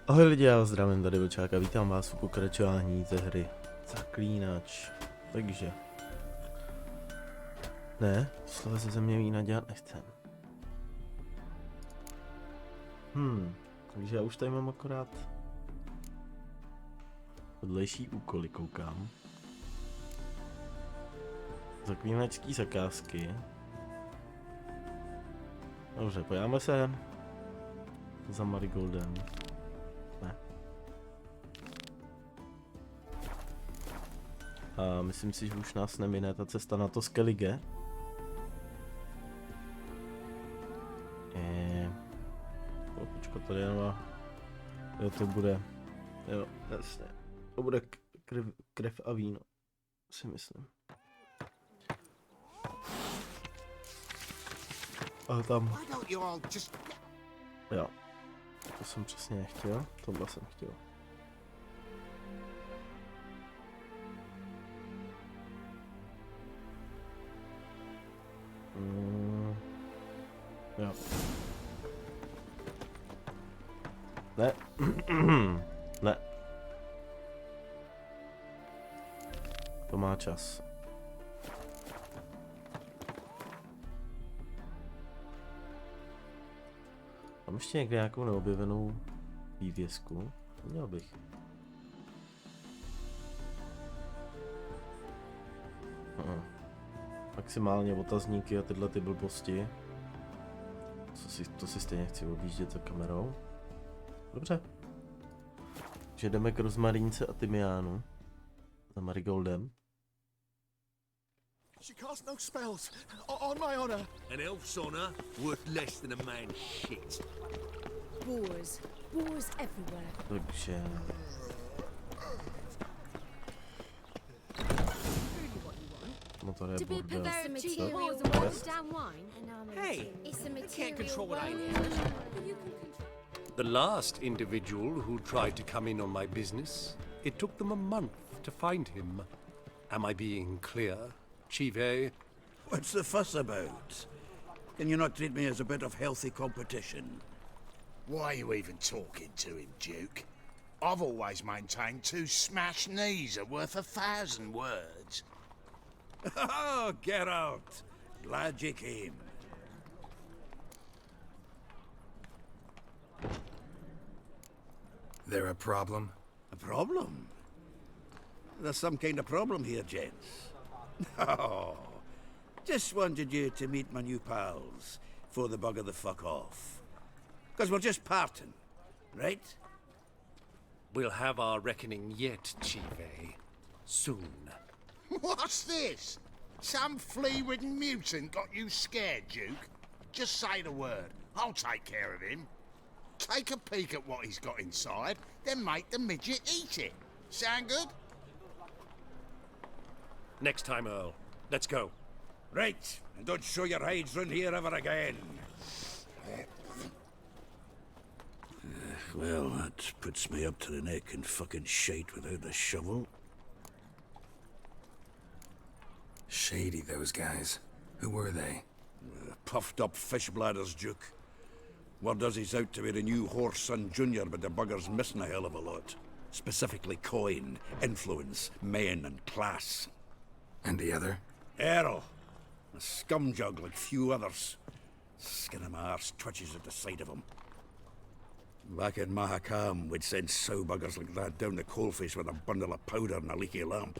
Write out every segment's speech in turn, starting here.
Ahoj lidi, já vás zdravím, tady Vlčák a vítám vás u pokračování ze hry Zaklínač. Takže... Ne, slova ze země vína dělat nechcem. Takže já už tady mám akorát vedlejší úkoly, koukám. Zaklínačský zakázky. Dobře, podíváme se za Marigoldem. Ne. A myslím si, že už nás nemine ta cesta na to Skellige. Počkat, tady jenom. Jo, to bude. Jo, jasně. To bude krev a víno, si myslím. A tam. Jo. To jsem přesně nechtěl, tohle jsem chtěl. Jo. Ne. Ne. To má čas. Mám ještě někde nějakou neobjevenou vývězku? Měl bych. Maximálně otazníky a tyhle ty blbosti. To si stejně chci objíždět za kamerou. Dobře. Takže jdeme k rozmarínce a tymiánu. Za Marigoldem. She casts no spells. On my honor. An elf's honor worth less than a man's shit. Boars. Boars everywhere. Takže... No to je bordel. Hey, I can't control what I am. The last individual who tried to come in on my business, it took them a month to find him. Am I being clear, Chive? What's the fuss about? Can you not treat me as a bit of healthy competition? Why are you even talking to him, Duke? I've always maintained 2 smashed knees are worth 1,000 words. Oh, get out! Glad you came. There a problem? A problem? There's some kind of problem here, gents. Oh, just wanted you to meet my new pals before they bugger the fuck off. Because we're just parting, right? We'll have our reckoning yet, Chive. Soon. What's this? Some flea-ridden mutant got you scared, Duke? Just say the word. I'll take care of him. Take a peek at what he's got inside, then make the midget eat it. Sound good? Next time, Earl. Let's go. Right, and don't show your hides round here ever again. Well, that puts me up to the neck in fucking shite without a shovel. Shady, those guys. Who were they? Puffed up fish bladders, Duke. Word does he's out to be the new Horse Son Junior, but the bugger's missing a hell of a lot. Specifically coin, influence, men, and class. And the other? Errol. A scumjug like few others. Skin of my arse twitches at the sight of him. Back in Mahakam, we'd send sow buggers like that down the coalface with a bundle of powder and a leaky lamp.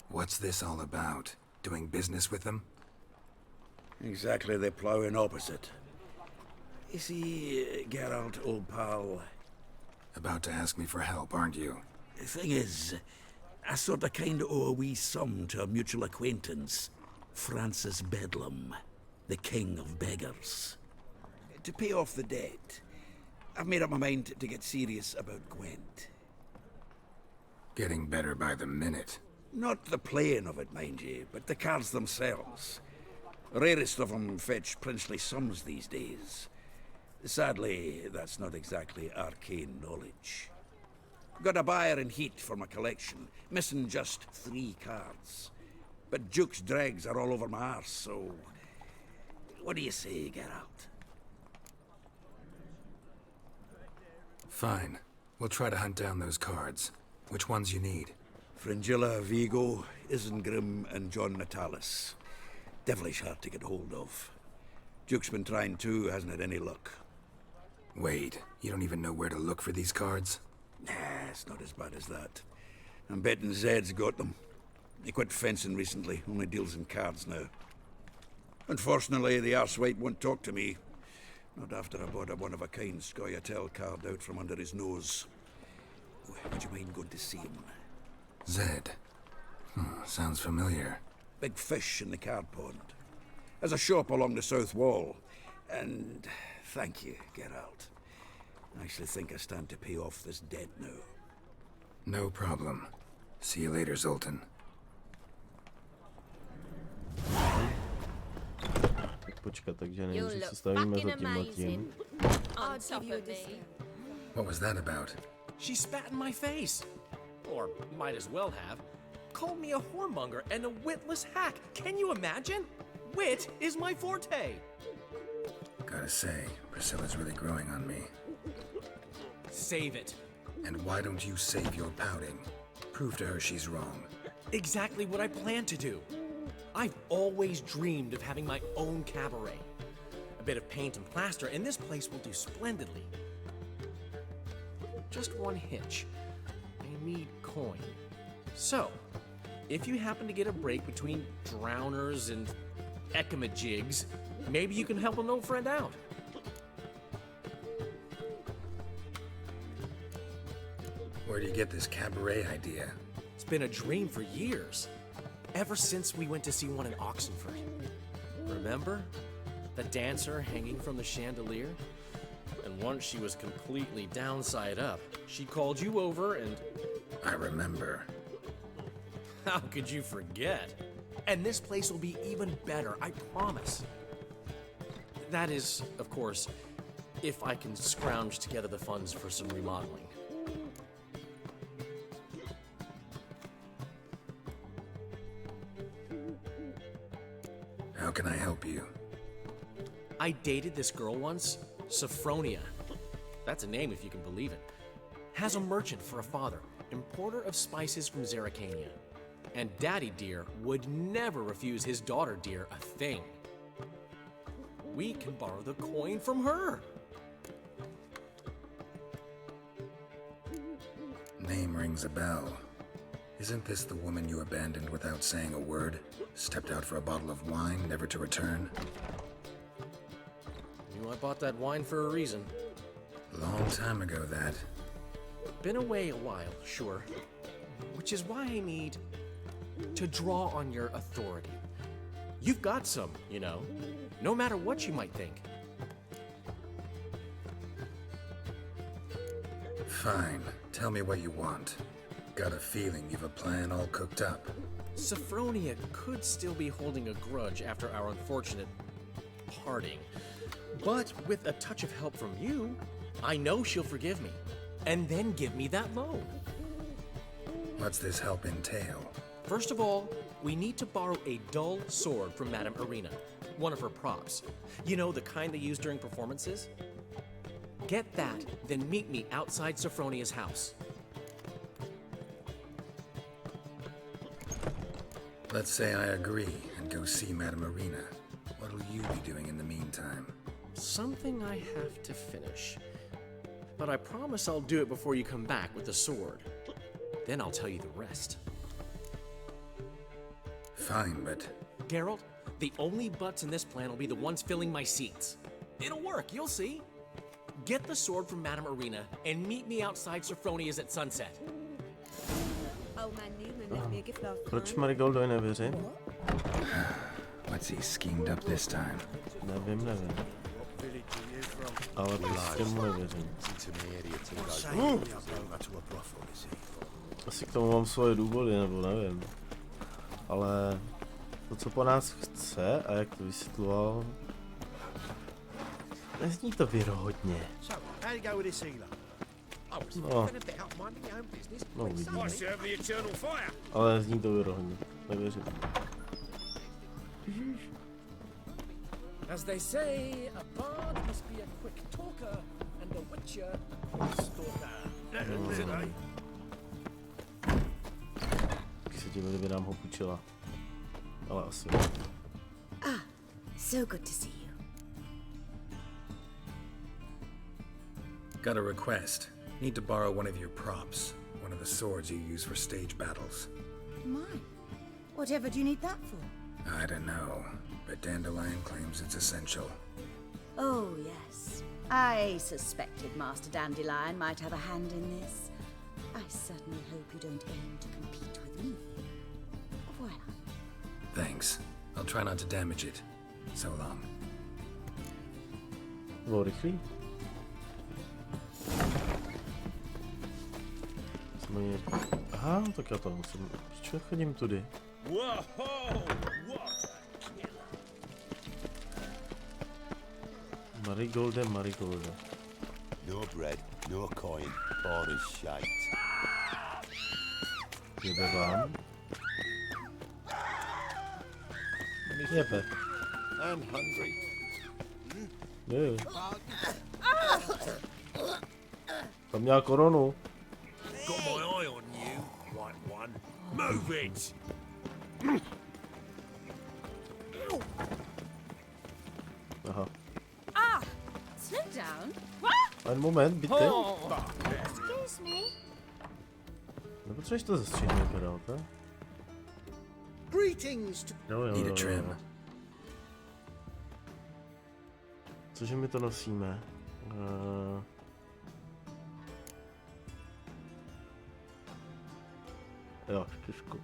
What's this all about? Doing business with them? Exactly the ploughing opposite. You see, Geralt, old pal... About to ask me for help, aren't you? The thing is, I sort of kind of owe a wee sum to a mutual acquaintance, Francis Bedlam, the king of beggars. To pay off the debt, I've made up my mind to get serious about Gwent. Getting better by the minute. Not the playing of it, mind you, but the cards themselves. Rarest of them fetch princely sums these days. Sadly, that's not exactly arcane knowledge. Got a buyer in heat for my collection, missing just 3 cards. But Duke's dregs are all over my arse, so... What do you say, Geralt? Fine. We'll try to hunt down those cards. Which ones you need? Fringilla, Vigo, Isengrim, and John Natalis. Devilish hard to get hold of. Duke's been trying too, hasn't had any luck. Wait, you don't even know where to look for these cards? Nah, it's not as bad as that. I'm betting Zed's got them. He quit fencing recently, only deals in cards now. Unfortunately, the arsewite won't talk to me. Not after I bought a one-of-a-kind Scoia'tael card out from under his nose. Would you mind going to see him? Zed. Sounds familiar. Big fish in the card pond. Has a shop along the south wall. And thank you, Geralt. I actually think I stand to pay off this debt now. No problem. See you later, Zoltan. Tak počkat, takže You nejdřív look se stavíme fucking za tímhletím. amazing. On On top top of of me. me. What was that about? She spat in my face. Or might as well have. Called me a whoremonger and a witless hack. Can you imagine? Wit is my forte. Gotta say, Priscilla's really growing on me. Save it. And why don't you save your pouting? Prove to her she's wrong. Exactly what I plan to do. I've always dreamed of having my own cabaret. A bit of paint and plaster, and this place will do splendidly. Just one hitch. I need coin. So, if you happen to get a break between drowners and ekamajigs, maybe you can help an old friend out. Where do you get this cabaret idea? It's been a dream for years. Ever since we went to see one in Oxenford. Remember? The dancer hanging from the chandelier? And once she was completely downside up, she called you over and... I remember. How could you forget? And this place will be even better, I promise. That is, of course, if I can scrounge together the funds for some remodeling. How can I help you? I dated this girl once, Sophronia. That's a name if you can believe it. Has a merchant for a father, importer of spices from Zaklinac. And Daddy Dear would never refuse his daughter Dear a thing. We can borrow the coin from her. Name rings a bell. Isn't this the woman you abandoned without saying a word? Stepped out for a bottle of wine, never to return? Knew I bought that wine for a reason. Long time ago, that. Been away a while, sure. Which is why I need to draw on your authority. You've got some, you know, no matter what you might think. Fine. Tell me what you want. Got a feeling you've a plan all cooked up. Sophronia could still be holding a grudge after our unfortunate parting. But with a touch of help from you, I know she'll forgive me. And then give me that loan. What's this help entail? First of all, we need to borrow a dull sword from Madame Irina, one of her props. You know, the kind they use during performances? Get that, then meet me outside Sophronia's house. Let's say I agree and go see Madame Irina. What'll you be doing in the meantime? Something I have to finish. But I promise I'll do it before you come back with the sword. Then I'll tell you the rest. Fine, but... Geralt, the only butts in this plan will be the ones filling my seats. It'll work, you'll see. Get the sword from Madame Irina and meet me outside Sophronia's at sunset. Old man Newman left me a gift last Proč time. Marigoldovi nevěřím? What's he schemed up this time? Nevím. Ale prostě mu nevěřím. Asi k tomu mám svoje důvody, nebo nevím. Ale to, co po nás chce a jak to vysvětloval, nezní to věrohodně. No uvidíme. Ale zní to věrohodně, nevěřím. As they say, a bard must be a quick talker and a witcher a story. today. Když se ti by nám ho půjčila. Ale asi. So good to see you. Got a request. Need to borrow one of your props. One of the swords you use for stage battles. Mine? Whatever do you need that for? I don't know, but Dandelion claims it's essential. Oh, yes. I suspected Master Dandelion might have a hand in this. I certainly hope you don't aim to compete with me. Voilà. Thanks. I'll try not to damage it. So long. Bylo rychlý. Aha, tak já to musím. Proč chodím tudy? Marigolde, Marigolde. No bread, no coin, all is shite. Jebe vám. Jebe. I'm hungry. Je. Tam měla koronu. Got my eye on you, white one. Move it! Aha. Slow down. Einen Moment, bitte. Excuse me. Nepotřebuješ to zastříhnout, Geralt, Greetings to... Jo. Need a trim. Cože my to nosíme? Jo, těžko.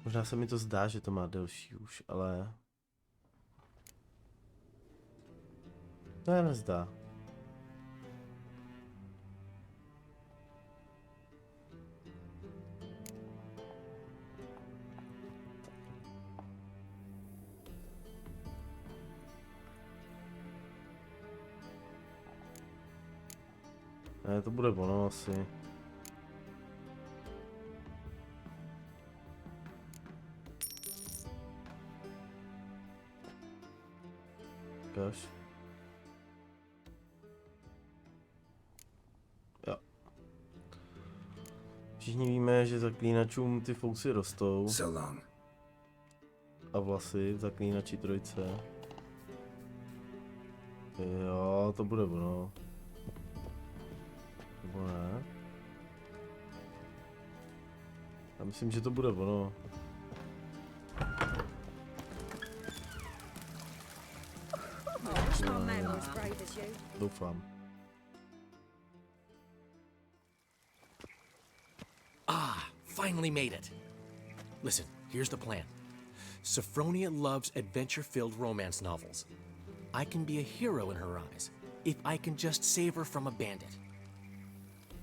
Možná se mi to zdá, že to má delší už, ale... Ne, nezdá. Ne, to bude ono asi. Kaž. Jo. Všichni víme, že zaklínačům ty fousy rostou. So long. A vlasy v zaklínači trojce. Jo, to bude ono. Nebo ne? Já myslím, že to bude ono. Doufám. Finally made it. Listen, here's the plan. Sophronia loves adventure-filled romance novels. I can be a hero in her eyes if I can just save her from a bandit.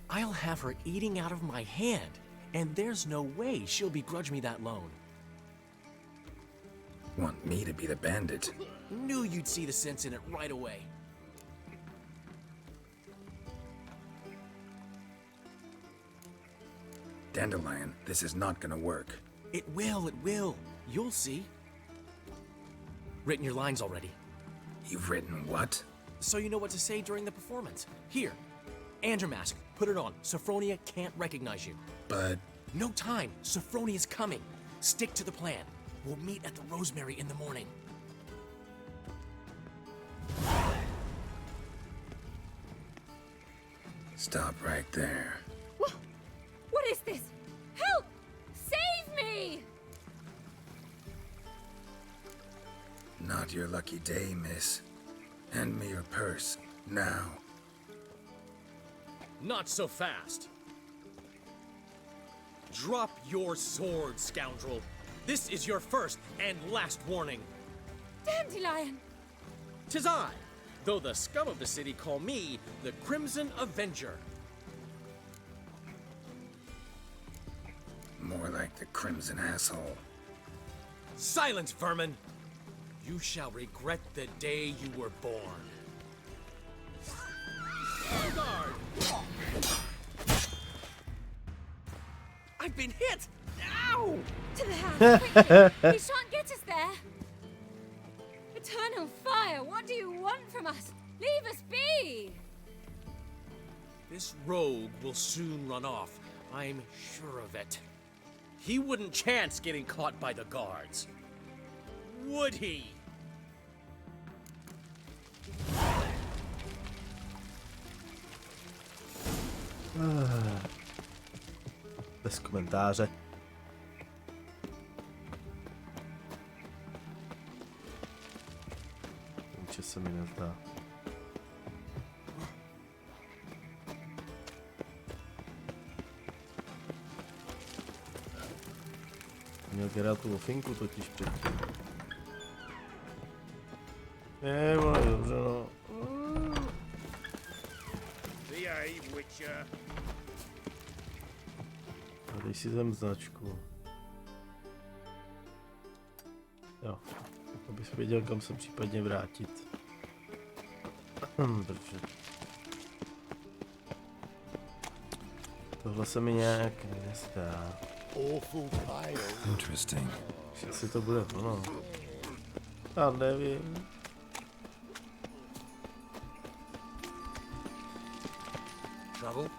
I'll have her eating out of my hand, and there's no way she'll begrudge me that loan. Want me to be the bandit? Knew you'd see the sense in it right away. Dandelion, this is not gonna work. It will. You'll see. Written your lines already. You've written what? So you know what to say during the performance. Here, and your mask. Put it on. Sophronia can't recognize you. But... No time. Sophronia's coming. Stick to the plan. We'll meet at the Rosemary in the morning. Stop right there. What is this? Help! Save me! Not your lucky day, miss. Hand me your purse, now. Not so fast. Drop your sword, scoundrel. This is your first and last warning. Dandelion! 'Tis I, though the scum of the city call me the Crimson Avenger. More like the crimson asshole. Silence, vermin! You shall regret the day you were born. Guard! I've been hit! Ow! To the house, quickly! He shan't get us there! What do you want from us? Leave us be! This rogue will soon run off. I'm sure of it. He wouldn't chance getting caught by the guards. Would he? Bez komentáře. Určitě se mi nezdá. Měl Geralt tu ofinku totiž předtím. Vole, dobře no. Behave, Witcher. A dej si zem značku. Jo, abych věděl, kam se případně vrátit. Protože tohle se mi nějak nezdá. Interesting. Asi to bude ono. Já nevím. Trouble?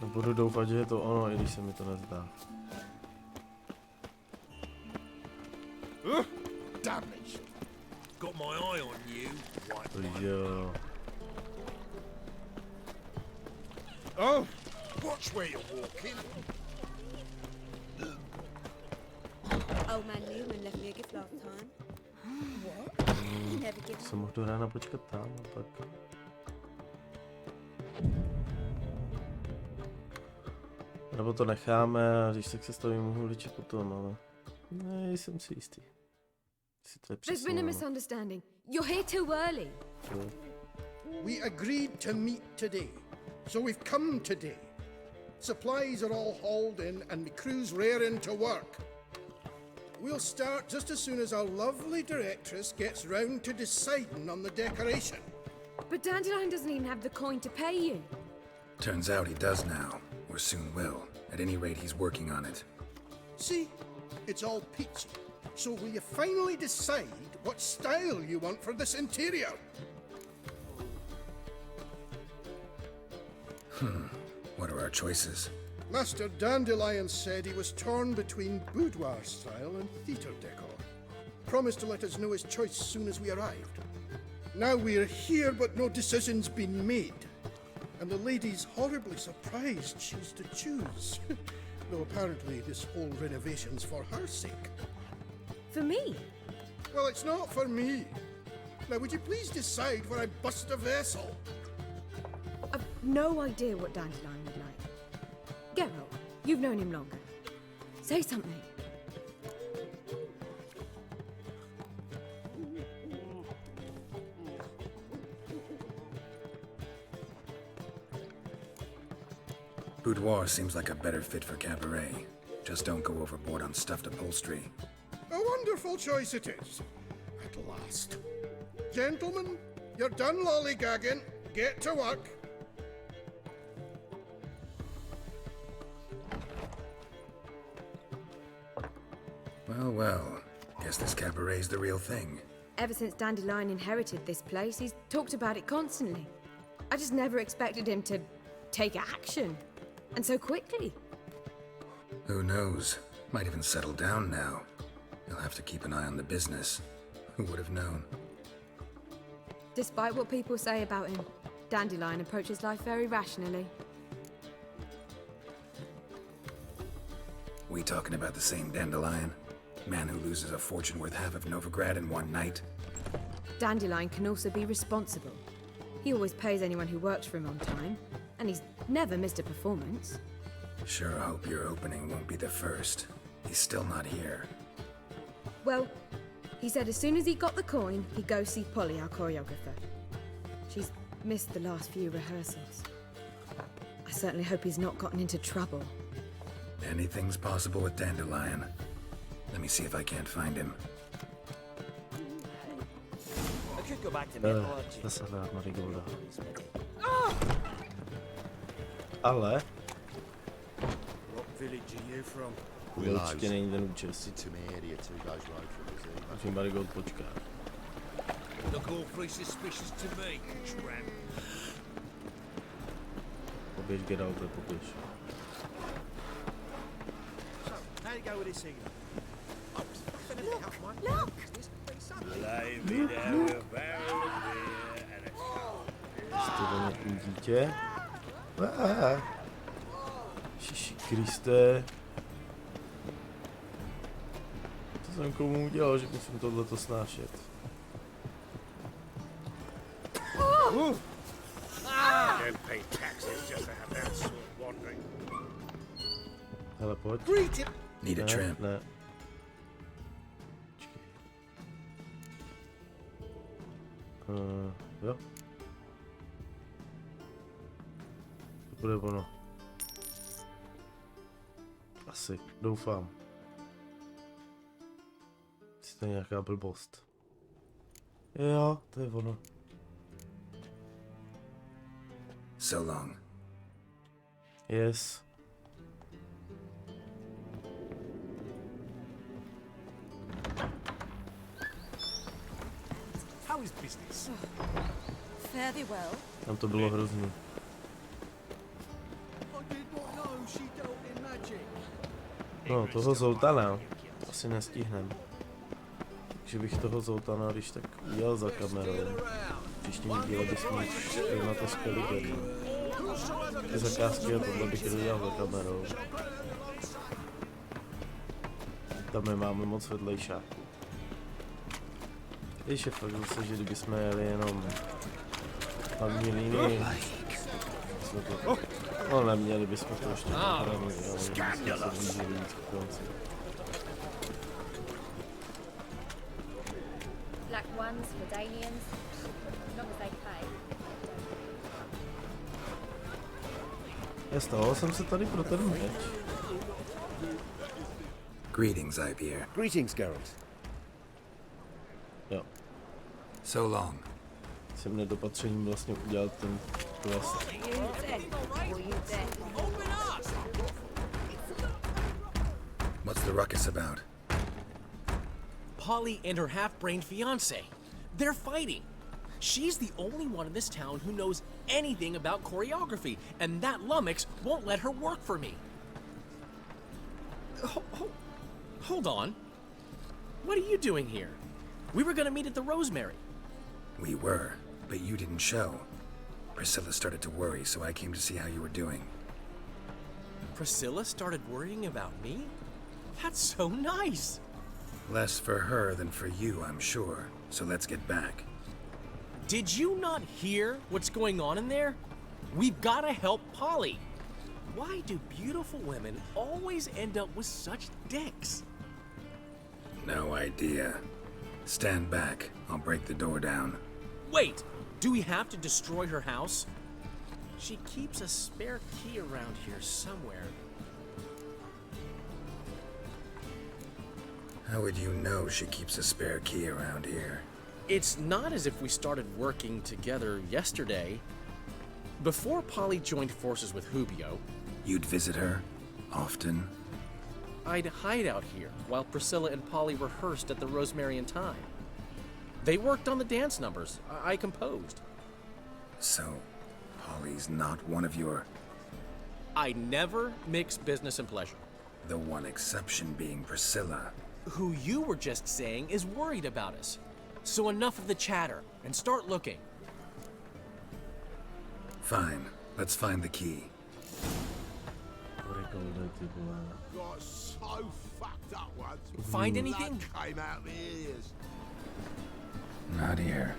No, budu doufat, že je to ono, i když se mi to nezdá. Damage. Got my eye on you, white To jo. Oh, watch where you're walking. Old man Newman left me a gift last time. What? He never gives Jsem mohl do rána počkat tam a pak... Nebo to necháme a když tak se stavím mohu ličit potom, ale... Nejsem si jistý. Si to je There's been a misunderstanding. You're here too early. We agreed to meet today, so we've come today. Supplies are all hauled in and the crew's raring to work. We'll start just as soon as our lovely directress gets round to deciding on the decoration. But Dandelion doesn't even have the coin to pay you. Turns out he does now, or soon will. At any rate, he's working on it. See? It's all peachy. So will you finally decide what style you want for this interior? What are our choices? Master Dandelion said he was torn between boudoir style and theatre decor. Promised to let us know his choice soon as we arrived. Now we're here, but no decision's been made. And the lady's horribly surprised she's to choose. Though apparently this whole renovation's for her sake. For me? Well, it's not for me. Now, would you please decide where I bust a vessel? I've no idea what Dandelion would like. Geralt, you've known him longer. Say something. Boudoir seems like a better fit for Kabaret. Just don't go overboard on stuffed upholstery. A wonderful choice it is. At last. Gentlemen, you're done lollygagging. Get to work. Well, well. Guess this Kabaret's the real thing. Ever since Dandelion inherited this place, he's talked about it constantly. I just never expected him to take action. And so quickly. Who knows? Might even settle down now. You'll have to keep an eye on the business. Who would have known? Despite what people say about him, Dandelion approaches life very rationally. We talking about the same Dandelion? Man who loses a fortune worth half of Novigrad in one night? Dandelion can also be responsible. He always pays anyone who works for him on time, and he's never missed a performance. Sure hope your opening won't be the first. He's still not here. Well, he said as soon as he got the coin, he'd go see Polly, our choreographer. She's missed the last few rehearsals. I certainly hope he's not gotten into trouble. Anything's possible with Dandelion. Let me see if I can't find him. I could go back to mythology. Zase dát Marigolda. Ale... What village are you from? Určitě není ten účes. Into my area 2 days road from the zoo. Takže Marigold počká. Look awfully suspicious to me, tramp. Poběž, get out, poběž. So, how you go with this evening? Look! Lay me down with a barrel of beer and a Stejně dítě. Šiši Kriste. Co jsem komu udělal, že musím tohleto snášet? Don't pay taxes just to have that sort wandering. Hele, pojď. Need a tramp. Ne. Jo. To bude ono. Asi, doufám. To je nějaká blbost. Jo, to je ono. So long. Yes. How is business? Fare thee well. Tam to bylo hrozný. No, toho zoutana asi nestihnem. Takže bych toho zoutana, když tak udělal za kamerou. V příštím díle bychom šli na to skvělý. Ty zakázky a tohle bych udělal za kamerou. Tam nemáme moc vedlejšáků. Víš, je fakt zase, že kdybychom jeli jenom hlavní linii, no neměli bychom to ještě napravit, ale bychom se blížili víc k konci. Black ones for Danians, as long as they pay. Stával jsem se tady pro ten meč. Greetings, Ipier. Greetings, Geralt. Jo. So long. Jsem nedopatřením vlastně udělal ten quest. What's the ruckus about? Polly and her half-brained fiancé. They're fighting. She's the only one in this town who knows anything about choreography, and that lummox won't let her work for me. Hold on. What are you doing here? We were gonna meet at the Rosemary. We were, but you didn't show. Priscilla started to worry, so I came to see how you were doing. Priscilla started worrying about me? That's so nice. Less for her than for you, I'm sure. So let's get back. Did you not hear what's going on in there? We've got to help Polly. Why do beautiful women always end up with such dicks? No idea. Stand back. I'll break the door down. Wait, do we have to destroy her house? She keeps a spare key around here somewhere. How would you know she keeps a spare key around here? It's not as if we started working together yesterday. Before Polly joined forces with Hubio, You'd visit her? Often? I'd hide out here while Priscilla and Polly rehearsed at the Rosemary in time. They worked on the dance numbers. I composed. So, Polly's not one of your... I never mix business and pleasure. The one exception being Priscilla. Who you were just saying is worried about us. So enough of the chatter, and start looking. Fine. Let's find the key. Got so fucked up once. Find anything? Blood came out my ears. Not here.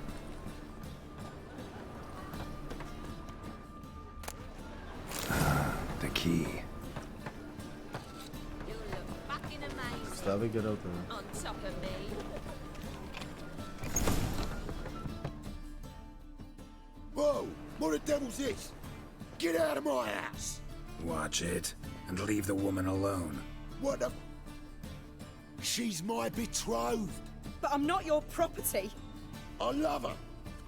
The key. You look fucking amazing. Stávej, get out there. On top of me. Whoa! What the devil's this? Get out of my house! Watch it, and leave the woman alone. What the... She's my betrothed. But I'm not your property. I love her.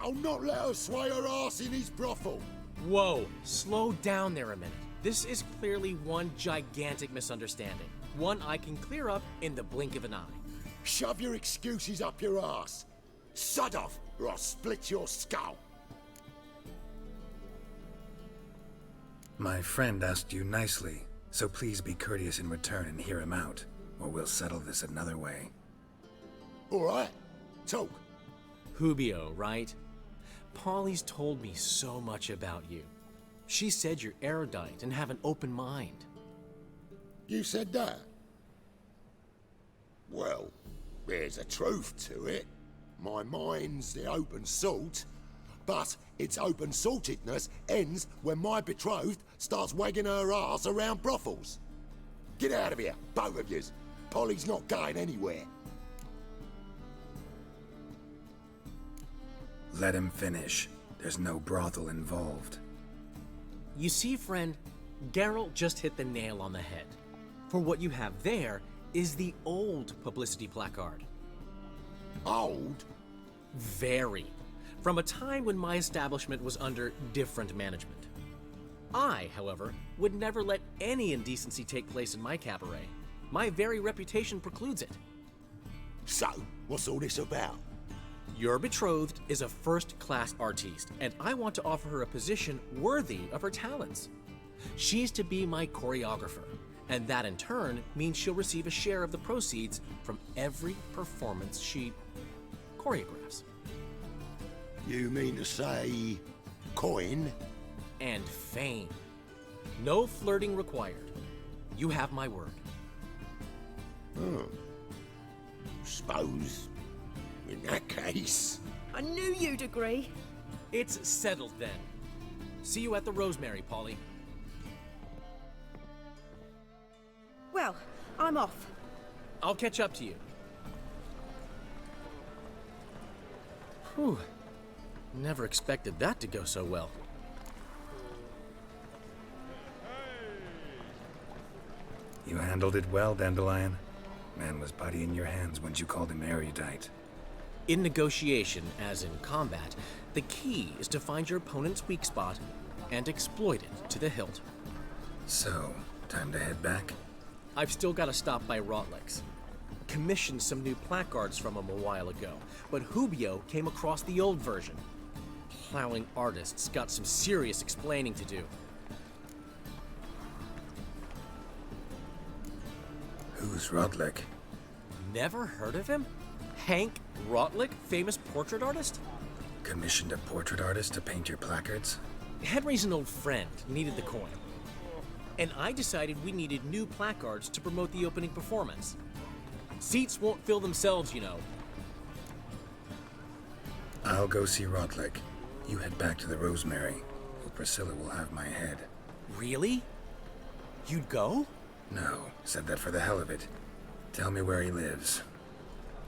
I'll not let her sway her ass in his brothel. Whoa, slow down there a minute. This is clearly one gigantic misunderstanding. One I can clear up in the blink of an eye. Shove your excuses up your ass. Sod off. or I'll split your skull. My friend asked you nicely, so please be courteous in return and hear him out, or we'll settle this another way. All right, talk. Hubio, right? Polly's told me so much about you. She said you're erudite and have an open mind. You said that? Well, there's a truth to it. My mind's the open salt, but its open-saltedness ends when my betrothed starts wagging her ass around brothels. Get out of here, both of yous. Polly's not going anywhere. Let him finish. There's no brothel involved. You see, friend, Geralt just hit the nail on the head. For what you have there is the old publicity placard. Old? Very. From a time when my establishment was under different management. I, however, would never let any indecency take place in my cabaret. My very reputation precludes it. So, what's all this about? Your betrothed is a first-class artiste, and I want to offer her a position worthy of her talents. She's to be my choreographer, and that in turn means she'll receive a share of the proceeds from every performance she choreographs. You mean to say... coin? And fame. No flirting required. You have my word. Suppose... in that case... I knew you'd agree. It's settled then. See you at the Rosemary, Polly. Well, I'm off. I'll catch up to you. Whew. Never expected that to go so well. You handled it well, Dandelion. Man was putty in your hands once you called him erudite. In negotiation, as in combat, the key is to find your opponent's weak spot and exploit it to the hilt. So, time to head back? I've still got to stop by Rotlick's. Commissioned some new placards from him a while ago, but Hubio came across the old version. Plowing artists got some serious explaining to do. Who's Rotlick? Never heard of him? Hank Rotlick, famous portrait artist? Commissioned a portrait artist to paint your placards? Henry's an old friend, needed the coin. And I decided we needed new placards to promote the opening performance. Seats won't fill themselves, you know. I'll go see Rotlick. You head back to the Rosemary, or Priscilla will have my head. Really? You'd go? No, said that for the hell of it. Tell me where he lives.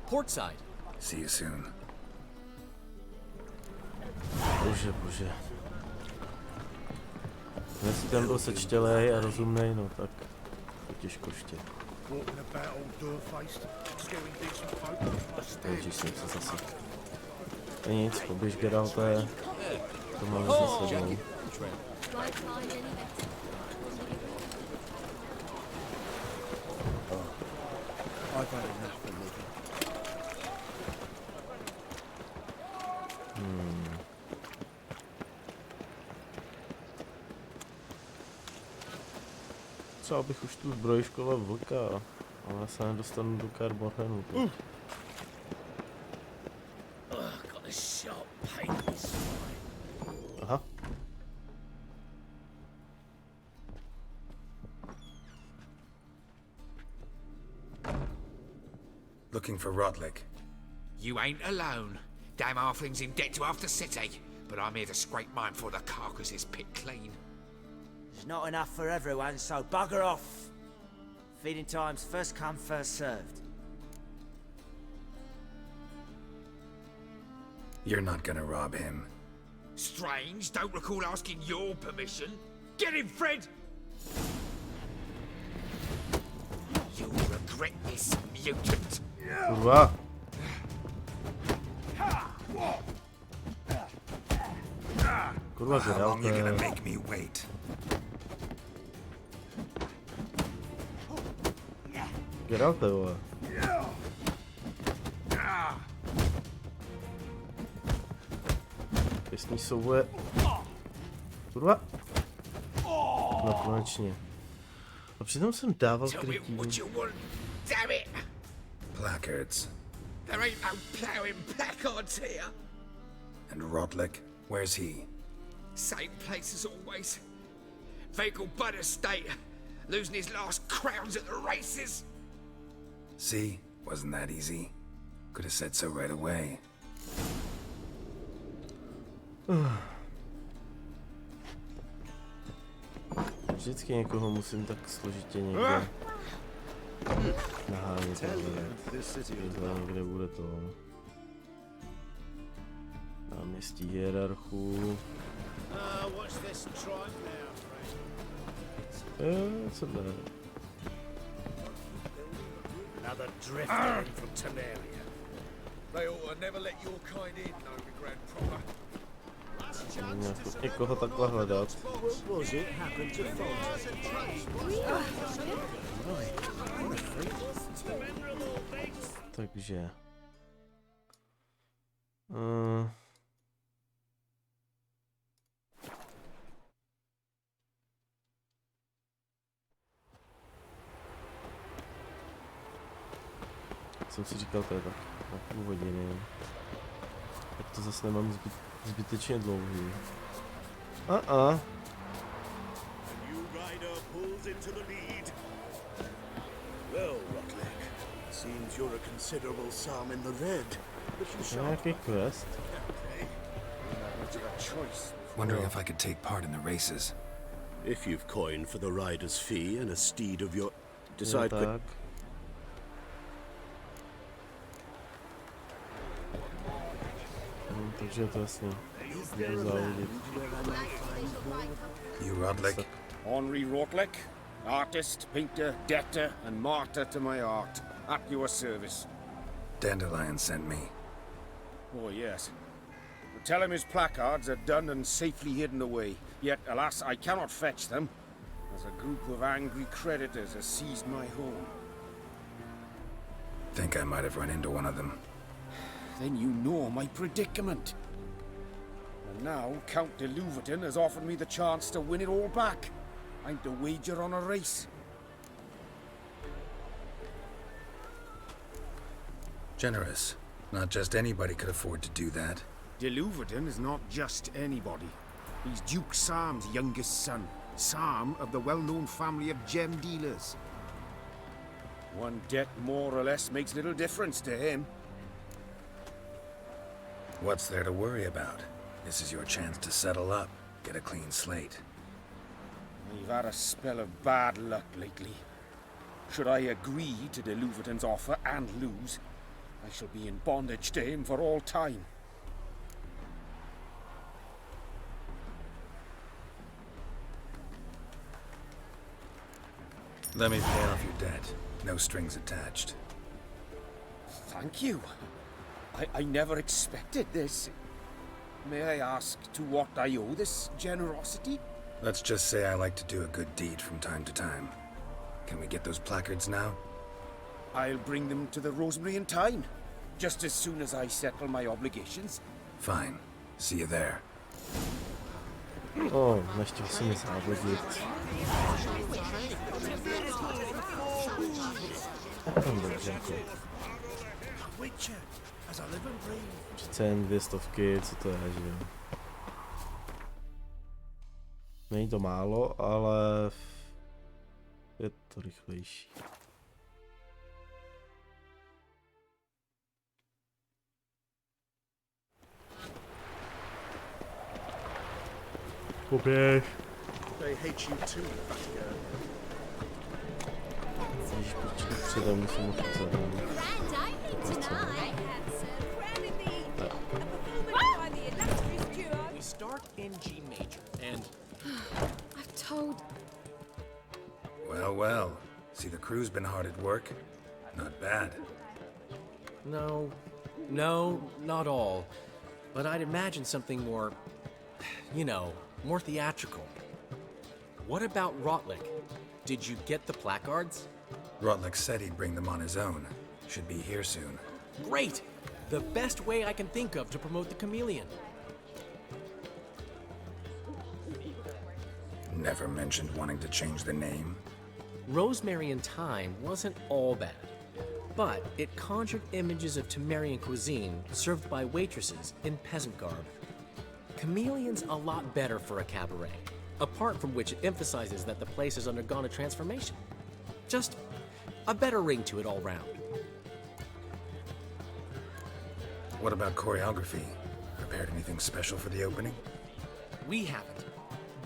Portside. See you soon. Bože. Jestli ten byl sečtělej a rozumnej, no tak to těžko ještě. Ježíš, jsem se zase. A nic, poběž Geralte. To máme za sebou. Třeba bych už tu zbroj škola vlka, ale se nedostanu do Karborhenu. Aha. Looking for Rotlick. You ain't alone. Damn halfling's in debt to half the city, but I'm here to scrape mine before the carcass is picked clean. There's not enough for everyone, so bugger off. Feeding time's first come, first served. You're not gonna rob him. Strange, don't recall asking your permission. Get him, Fred! You'll regret this, mutant. Kurva. Kurva, How long you gonna make me wait? Geralte, vole. Trestní souboje. Kurva. No konečně. A přitom jsem dával krytí. Damn it! Placards. There ain't no ploughing placards here. And Rotlick, where's he? Same place as always. Vehicle Butter State, losing his last crowns at the races. See? Wasn't that easy? Could have said so right away. Vždycky někoho musím tak složitě někde nahánět. Někde bude to náměstí hierarchů. Co to je? Another drifter in from Temeria. They ought to never let your kind in, no, the Grand Proper. Někoho takhle hledat. Takže... jsem si říkal, to je tak půl hodiny. Tak to zase nemám zbytečně dlouhý. Nějaký quest. Wondering if I could take part in the races. If you've coin for the rider's fee and a steed of your... Decide quick. Takže to jasně. Budu závodit. You Rodlick? Henri Rotlick, artist, painter, debtor, and martyr to my art. At your service. Dandelion sent me. Oh, yes. Tell him his placards are done and safely hidden away. Yet, alas, I cannot fetch them, as a group of angry creditors has seized my home. Think I might have run into one of them. Then you know my predicament. And now Count de Louverton has offered me the chance to win it all back. I'm to wager on a race. Generous. Not just anybody could afford to do that. De Louverton is not just anybody. He's Duke Sam's youngest son. Sam of the well-known family of gem dealers. One debt more or less makes little difference to him. What's there to worry about? This is your chance to settle up, get a clean slate. I've had a spell of bad luck lately. Should I agree to de Louverton's offer and lose, I shall be in bondage to him for all time. Let me pay off your debt. No strings attached. Thank you. I never expected this. May I ask to what I owe this generosity? Let's just say I like to do a good deed from time to time. Can we get those placards now? I'll bring them to the Rosemary in time. Just as soon as I settle my obligations. Fine. See you there. Oh, nechtěl jsem nic závodit. Přece jen 200, co to je, že jo? Není to málo, ale je to rychlejší. Poběž. Ježiš, počkej, předem musím uchytit zadání. We start in G major, and I've told... Well, well. See, the crew's been hard at work. Not bad. No, not all. But I'd imagine something more, you know, more theatrical. What about Rotlick? Did you get the placards? Rotlick said he'd bring them on his own. Should be here soon. Great! The best way I can think of to promote the chameleon. Never mentioned wanting to change the name? Rosemary and Thyme wasn't all bad, but it conjured images of Temerian cuisine served by waitresses in peasant garb. Chameleon's a lot better for a cabaret, apart from which it emphasizes that the place has undergone a transformation. Just a better ring to it all round. What about choreography? Prepared anything special for the opening? We haven't,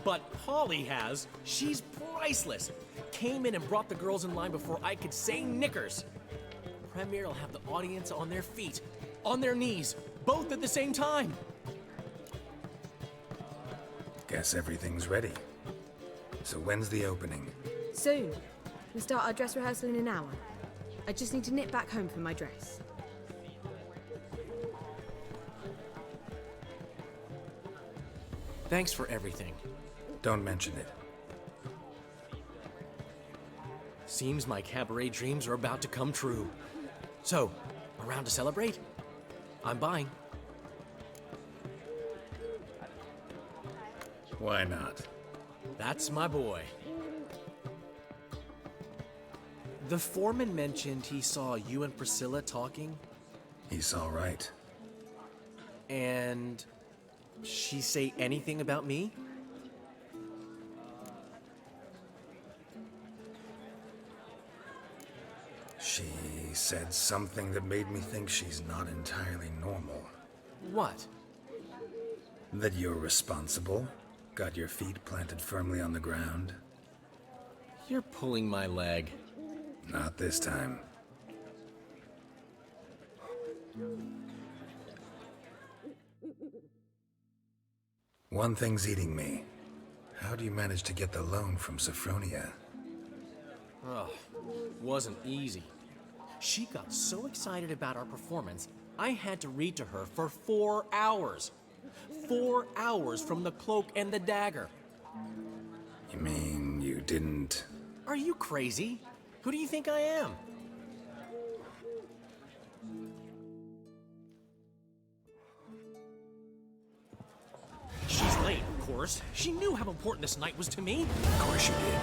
but Polly has. She's priceless. Came in and brought the girls in line before I could say knickers. Premiere will have the audience on their feet, on their knees, both at the same time. Guess everything's ready. So when's the opening? Soon. We'll start our dress rehearsal in an hour. I just need to nip back home for my dress. Thanks for everything. Don't mention it. Seems my cabaret dreams are about to come true. So, around to celebrate? I'm buying. Why not? That's my boy. The foreman mentioned he saw you and Priscilla talking. He saw right. And she say anything about me? She said something that made me think she's not entirely normal. What? That you're responsible, got your feet planted firmly on the ground. You're pulling my leg. Not this time. One thing's eating me. How do you manage to get the loan from Sophronia? Oh, wasn't easy. She got so excited about our performance, I had to read to her for 4 hours. 4 hours from the Cloak and the Dagger. You mean you didn't... Are you crazy? Who do you think I am? She's late, of course. She knew how important this night was to me. Of course she did.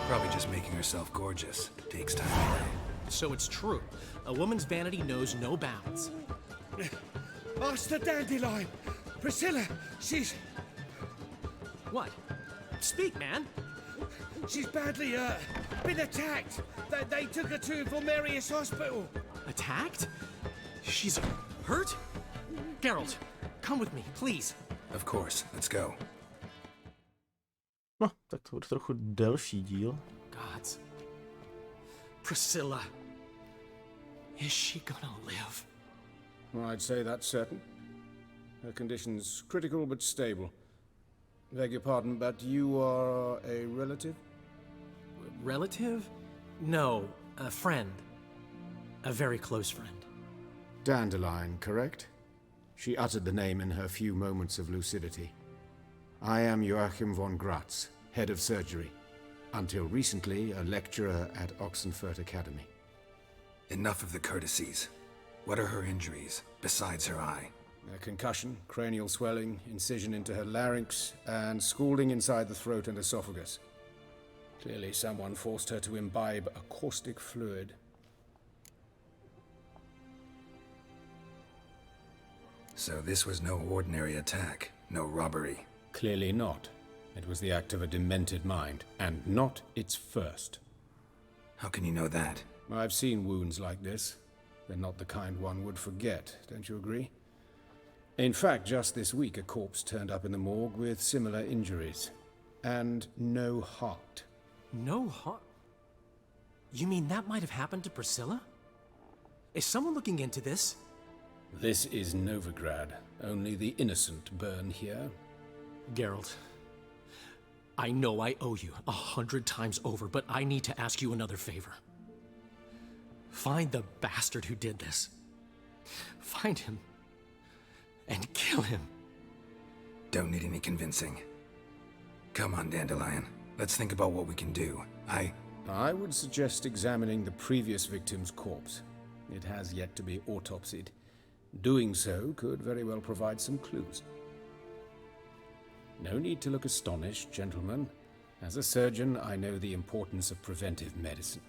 Probably just making herself gorgeous. Takes time to learn. So it's true. A woman's vanity knows no bounds. Master Dandelion! Priscilla, she's... What? Speak, man. She's badly, been attacked. They took her to Vulmerius Hospital. Attacked? She's hurt? Geralt, come with me, please. Of course, let's go. No, tak to bude trochu delší díl. Gods. Priscilla. Is she gonna live? Well, I'd say that's certain. Her condition's critical but stable. Beg your pardon, but you are a relative? Relative? No, a friend. A very close friend. Dandelion, correct? She uttered the name in her few moments of lucidity. I am Joachim von Gratz, head of surgery. Until recently, a lecturer at Oxenfurt Academy. Enough of the courtesies. What are her injuries, besides her eye? A concussion, cranial swelling, incision into her larynx, and scalding inside the throat and esophagus. Clearly someone forced her to imbibe a caustic fluid. So this was no ordinary attack, no robbery. Clearly not. It was the act of a demented mind, and not its first. How can you know that? I've seen wounds like this. They're not the kind one would forget, don't you agree? In fact, just this week, a corpse turned up in the morgue with similar injuries. And no heart. No heart? You mean that might have happened to Priscilla? Is someone looking into this? This is Novigrad. Only the innocent burn here. Geralt, I know I owe you 100 times over, but I need to ask you another favor. Find the bastard who did this. Find him. And kill him. Don't need any convincing. Come on, Dandelion. Let's think about what we can do. I would suggest examining the previous victim's corpse. It has yet to be autopsied. Doing so could very well provide some clues. No need to look astonished, gentlemen. As a surgeon, I know the importance of preventive medicine.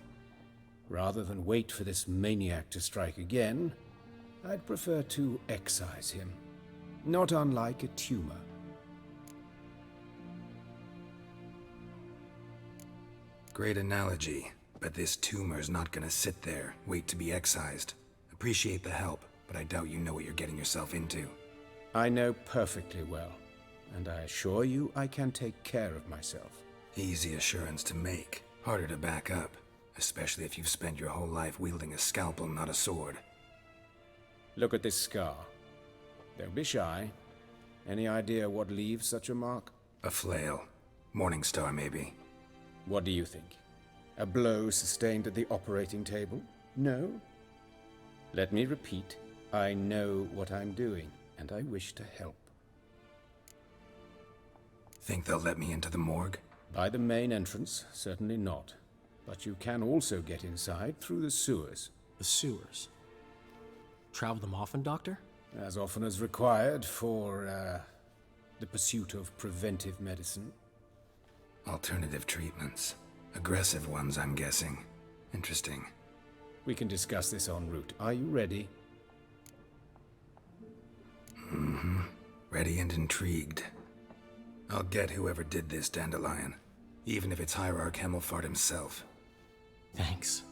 Rather than wait for this maniac to strike again, I'd prefer to excise him. Not unlike a tumor. Great analogy, but this tumor's not gonna sit there, wait to be excised. Appreciate the help, but I doubt you know what you're getting yourself into. I know perfectly well, and I assure you I can take care of myself. Easy assurance to make, harder to back up, especially if you've spent your whole life wielding a scalpel, not a sword. Look at this scar. Don't be shy. Any idea what leaves such a mark? A flail. Morningstar, maybe. What do you think? A blow sustained at the operating table? No? Let me repeat. I know what I'm doing, and I wish to help. Think they'll let me into the morgue? By the main entrance, certainly not. But you can also get inside through the sewers. The sewers? Travel them often, Doctor? As often as required for, the pursuit of preventive medicine. Alternative treatments. Aggressive ones, I'm guessing. Interesting. We can discuss this en route. Are you ready? Mm-hmm. Ready and intrigued. I'll get whoever did this, Dandelion. Even if it's Hierarch Hemmelfart himself. Thanks.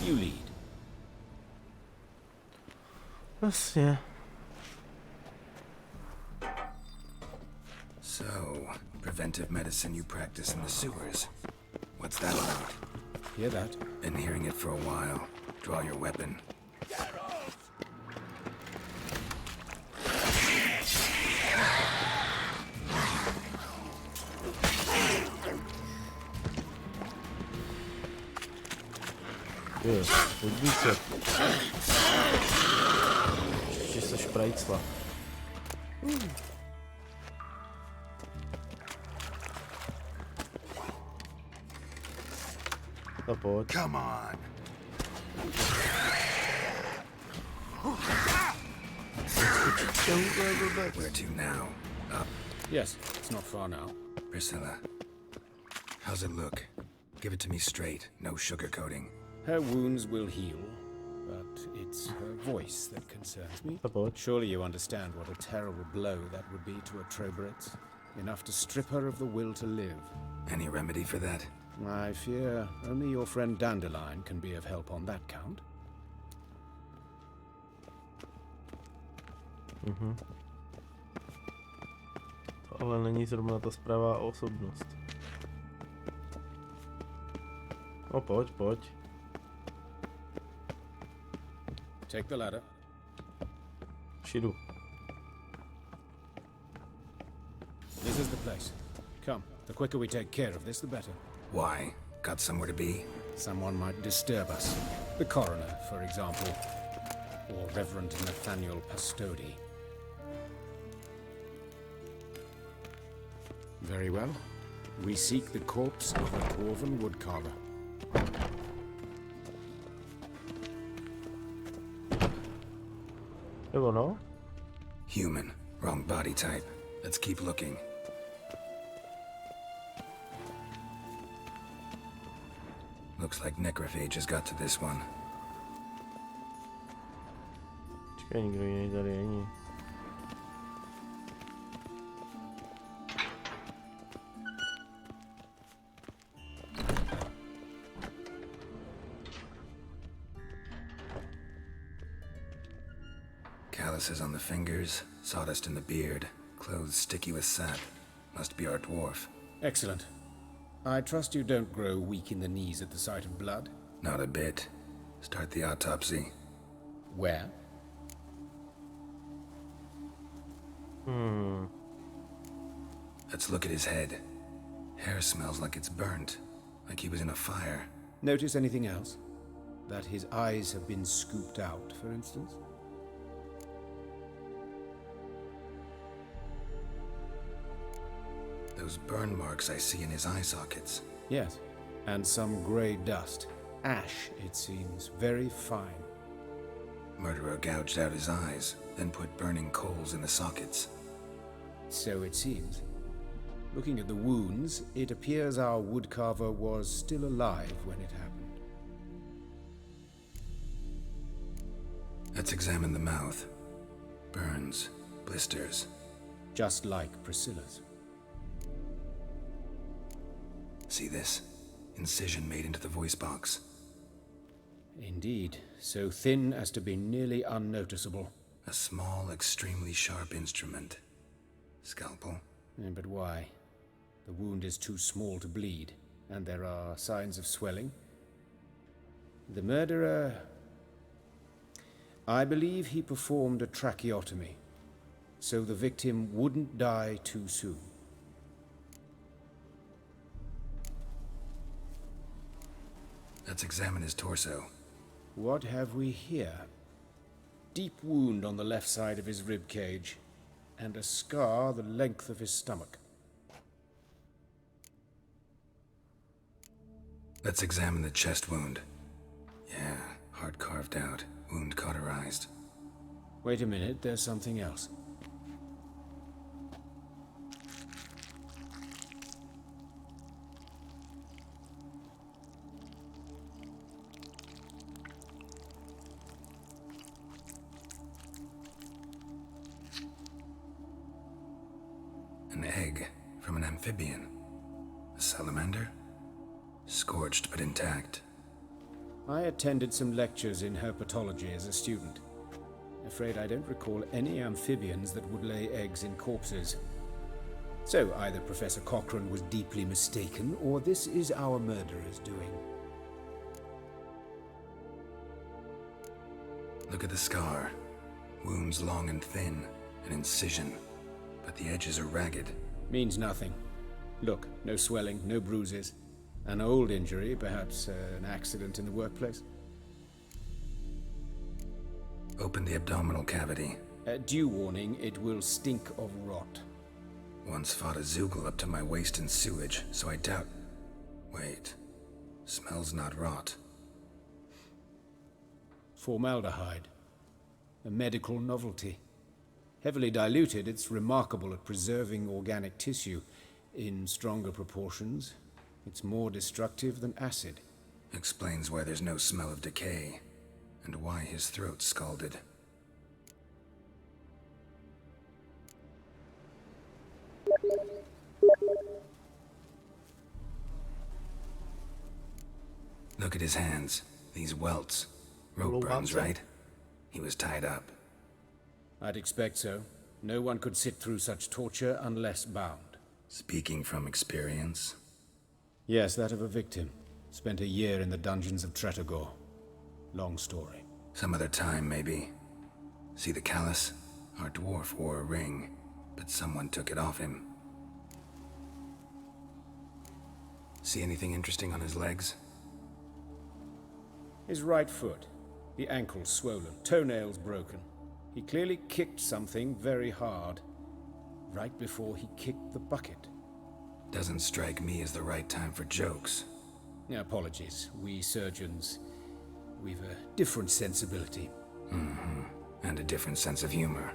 You lead. Vlastně. So, preventive medicine you practice in the sewers. What's that about? Hear that? Been hearing it for a while. Draw your weapon. Podívej se. Ještě se šprajcla. No pojď. Come on. Where to now? Up. Yes, it's not far now. Priscilla. How's it look? Give it to me straight, no sugarcoating. Her wounds will heal, but it's her voice that concerns me. Surely you understand what a terrible blow that would be to a Troberet. Enough to strip her of the will to live. Any remedy for that? I fear only your friend Dandelion can be of help on that count. To ale není zrovna ta správná osobnost. No pojď, pojď. Take the ladder. Šidu. This is the place. Come, the quicker we take care of this, the better. Why? Got somewhere to be? Someone might disturb us. The coroner, for example. Or Reverend Nathaniel Pastodi. Very well. We seek the corpse of a dwarven woodcarver. No? Human. Wrong body type. Let's keep looking. Looks like necrophage has got to this one. Čekaj, nikdo jiný tady není. Calluses on the fingers, sawdust in the beard, clothes sticky with sap. Must be our dwarf. Excellent. I trust you don't grow weak in the knees at the sight of blood? Not a bit. Start the autopsy. Where? Let's look at his head. Hair smells like it's burnt, like he was in a fire. Notice anything else? That his eyes have been scooped out, for instance? Those burn marks I see in his eye sockets. Yes, and some grey dust. Ash, it seems. Very fine. Murderer gouged out his eyes. then put burning coals in the sockets. So it seems. Looking at the wounds, it appears our woodcarver was still alive when it happened. Let's examine the mouth. Burns, blisters. Just like Priscilla's. See this? Incision made into the voice box. Indeed, so thin as to be nearly unnoticeable. A small, extremely sharp instrument. Scalpel. But why? The wound is too small to bleed, and there are signs of swelling. The murderer... I believe he performed a tracheotomy, so the victim wouldn't die too soon. Let's examine his torso. What have we here? Deep wound on the left side of his rib cage, and a scar the length of his stomach. Let's examine the chest wound. Yeah, heart carved out, wound cauterized. Wait a minute, there's something else. An egg from an amphibian. A salamander? Scorched but intact. I attended some lectures in herpetology as a student. Afraid I don't recall any amphibians that would lay eggs in corpses. So either Professor Cochrane was deeply mistaken, or this is our murderer's doing. Look at the scar. Wounds long and thin, an incision. But the edges are ragged. Means nothing. Look, no swelling, no bruises. An old injury, perhaps an accident in the workplace. Open the abdominal cavity. Due warning, it will stink of rot. Once fought a Zoogle up to my waist in sewage, so I doubt... Wait. Smells not rot. Formaldehyde. A medical novelty. Heavily diluted, it's remarkable at preserving organic tissue. In stronger proportions, it's more destructive than acid. Explains why there's no smell of decay, and why his throat's scalded. Look at his hands. These welts. Rope burns, right? He was tied up. I'd expect so. No one could sit through such torture unless bound. Speaking from experience? Yes, that of a victim. Spent a year in the dungeons of Tretogor. Long story. Some other time, maybe. See the callus? Our dwarf wore a ring, but someone took it off him. See anything interesting on his legs? His right foot. The ankle swollen, toenails broken. He clearly kicked something very hard, right before he kicked the bucket. Doesn't strike me as the right time for jokes. Apologies. We surgeons, we've a different sensibility. Mm-hmm. And a different sense of humor.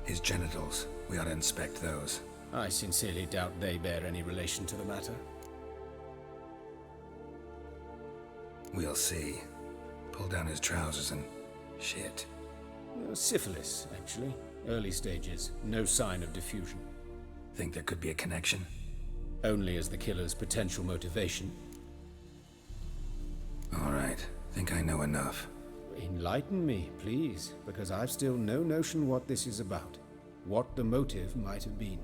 His genitals, we ought to inspect those. I sincerely doubt they bear any relation to the matter. We'll see. Pull down his trousers and... shit. Syphilis, actually. Early stages. No sign of diffusion. Think there could be a connection? Only as the killer's potential motivation. All right. Think I know enough. Enlighten me, please, because I've still no notion what this is about. What the motive might have been.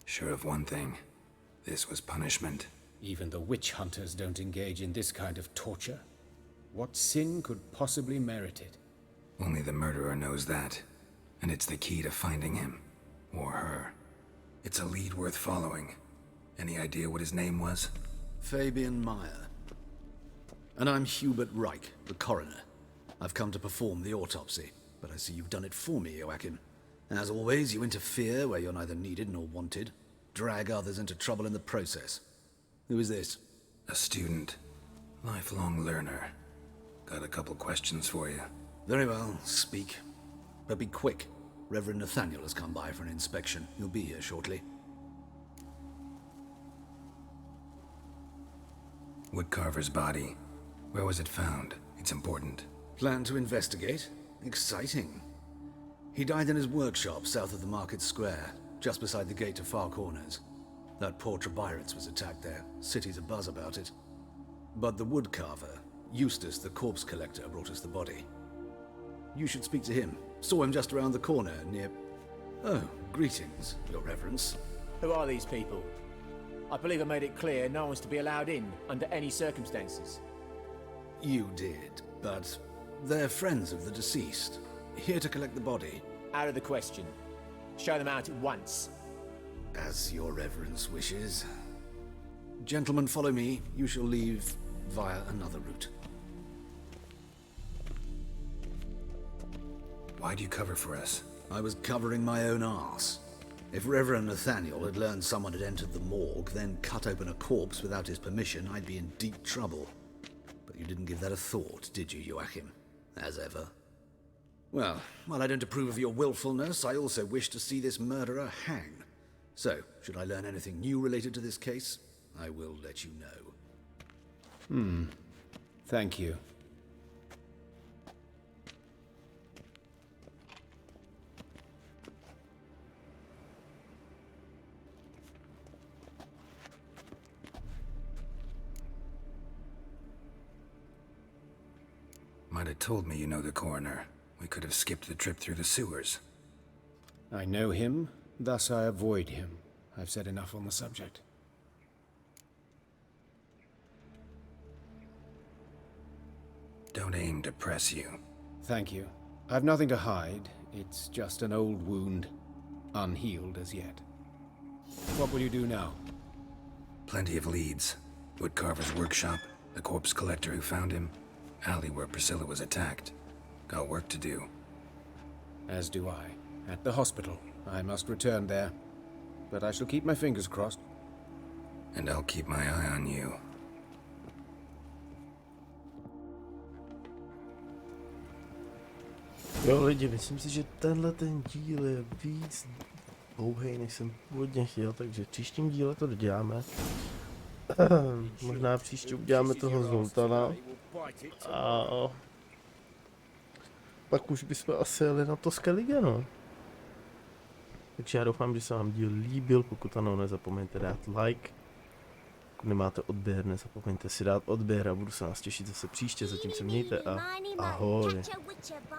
Sure of one thing. This was punishment. Even the witch hunters don't engage in this kind of torture. What sin could possibly merit it? Only the murderer knows that. And it's the key to finding him. Or her. It's a lead worth following. Any idea what his name was? Fabian Meyer. And I'm Hubert Reich, the coroner. I've come to perform the autopsy. but I see you've done it for me, Joachim. As always, you interfere where you're neither needed nor wanted. Drag others into trouble in the process. Who is this? A student. Lifelong learner. Got a couple questions for you. Very well, speak. But be quick. Reverend Nathaniel has come by for an inspection. He'll be here shortly. Woodcarver's body. Where was it found? It's important. Plan to investigate? Exciting. He died in his workshop south of the market square, just beside the gate to Far Corners. That poor Trebirates was attacked there. City's abuzz about it. But the woodcarver, Eustace the corpse collector, brought us the body. You should speak to him. Saw him just around the corner near... Oh, greetings, Your Reverence. Who are these people? I believe I made it clear no one's to be allowed in under any circumstances. You did, but they're friends of the deceased. Here to collect the body. Out of the question. Show them out at once. As Your Reverence wishes. Gentlemen, follow me. You shall leave via another route. Why do you cover for us? I was covering my own arse. If Reverend Nathaniel had learned someone had entered the morgue, then cut open a corpse without his permission, I'd be in deep trouble. But you didn't give that a thought, did you, Joachim? As ever. Well, while I don't approve of your willfulness, I also wish to see this murderer hang. So, should I learn anything new related to this case, I will let you know. Thank you. Might have told me you know the coroner. We could have skipped the trip through the sewers. I know him, thus I avoid him. I've said enough on the subject. Don't aim to press you. Thank you. I've nothing to hide. It's just an old wound, unhealed as yet. What will you do now? Plenty of leads. Woodcarver's workshop, the corpse collector who found him, alley where Priscilla was attacked. Got work to do. As do I. At the hospital. I must return there. But I shall keep my fingers crossed. And I'll keep my eye on you. Jo lidi, myslím si, že tenhle ten díl je víc dlouhý, než jsem původně chtěl, takže v příštím díle to doděláme. Možná příště uděláme toho Zoltana. A pak už bychom asi jeli na to Skellige, no. Takže já doufám, že se vám díl líbil, pokud ano, nezapomeňte dát like. Pokud nemáte odběr, nezapomeňte si dát odběr a budu se nás těšit zase příště, zatím se mějte a ahoj.